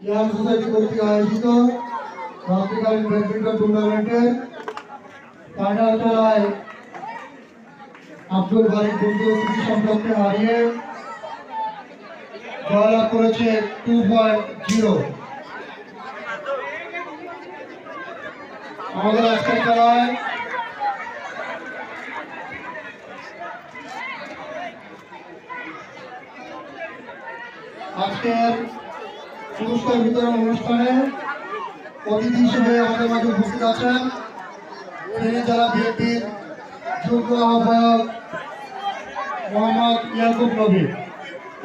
Young society কর্তৃক আয়োজিত রাত্রিকালীন badminton টুর্নামেন্টের ফাইনাল খেলায় আব্দুল বারিক বন্ধু সিটি সম্পর্কে হারিয়ে জয়লাভ করেছে 2.0। আমাদের আজকের খেলায় আজকের পুরস্কার বিতরণ অনুষ্ঠানে অতিথি হিসেবে আমাদের মাঝে উপস্থিত আছেন ফেনী জেলা বিএনপির যুগ্ম আহ্বায়ক মোহাম্মদ ইয়াকুব নবী।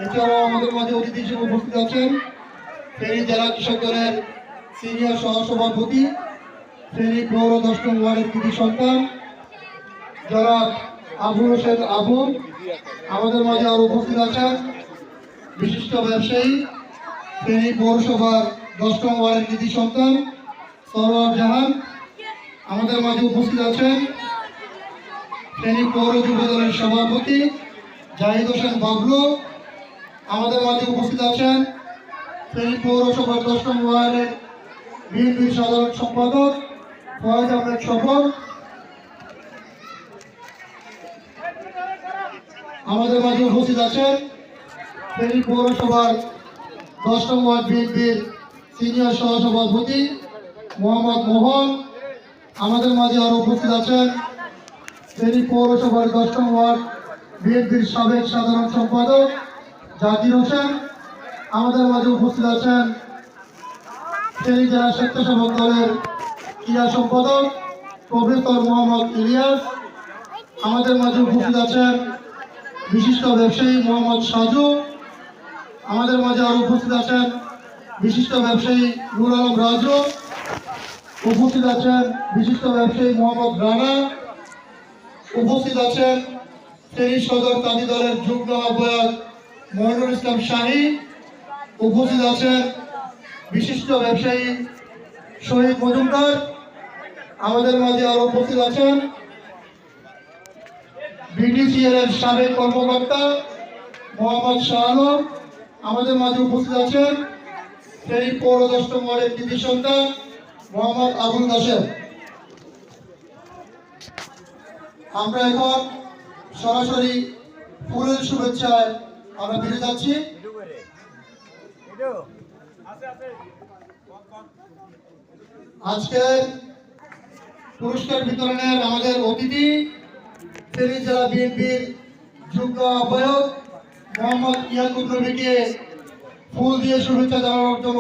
এছাড়াও আমাদের মাঝে অতিথি হিসেবে উপস্থিত আছেন ফেনী জেলা কৃষক দলের সিনিয়র সহসভাপতি, ফেনী পৌর 10 নং ওয়ার্ডের কৃতি সন্তান জনাব আবু হোসেন আবু। আমাদের মাঝে আরো উপস্থিত আছেন বিশিষ্ট ব্যবসায়ী, ফেনী পৌরসভার 10 নং ওয়ার্ডের কৃতি সন্তান সরওয়ার জাহান। আমাদের মাঝে উপস্থিত আছেন ফেনী পৌর যুব দলের সভাপতি জাহিদ হোসেন বাবলু। আমাদের মাঝে উপস্থিত আছেন ফেনী পৌরসভার 10 নং ওয়ার্ডের বিএনপির সাধারণ সম্পাদক ফয়েজ আহমেদ সফর। আমাদের মাঝে উপস্থিত আছেন ফেনী পৌরসভার 10 নং ওয়ার্ড বিএনপির সিনিয়র সহসভাপতি মোহাম্মদ মোহন। আমাদের মাঝে আরো উপস্থিত আছেন ফেনী পৌরসভার 10 নং ওয়ার্ড বিএনপির সাবেক সাধারণ সম্পাদক জাকির হোসেন। আমাদের মাঝে উপস্থিত আছেন ফেনী জেলা স্বেচ্ছাসেবক দলের ক্রীড়া সম্পাদক প্রফেসর মোহাম্মদ ইলিয়াস। আমাদের মাঝে উপস্থিত আছেন বিশিষ্ট ব্যবসায়ী মোহাম্মদ সাজু। আমাদের মাঝে আরো উপস্থিত আছেন বিশিষ্ট ব্যবসায়ী নুর আলম রাজু। উপস্থিত আছেন বিশিষ্ট ব্যবসায়ী মোহাম্মদ রানা। উপস্থিত আছেন ফেনী সদর কাজী দলের যুগ্ম আহ্বায়ক মহিনুল ইসলাম শাহী। উপস্থিত আছেন বিশিষ্ট ব্যবসায়ী শহীদ মজুমদার। আমাদের মাঝে আরো উপস্থিত আছেন বিডিসিএল এর সাবেক কর্মকর্তা মোহাম্মদ শাহ আলম। আমাদের মাঝে উপস্থিত আছেন ফেনী পৌর 10 নং ওয়ার্ডের কৃতি সন্তান মোহাম্মদ আবুল কাশেম। আমরা এখন সরাসরি ফুলের শুভেচ্ছায় আমরা ফিরে যাচ্ছি। আজকের পুরস্কার বিতরণের আমাদের অতিথি ফেনী জেলা বিএনপির যুগ্ম আহ্বায়ক মোহাম্মদ ইয়াকুব নবীকে ফুল দিয়ে শুভেচ্ছা জানানোর জন্য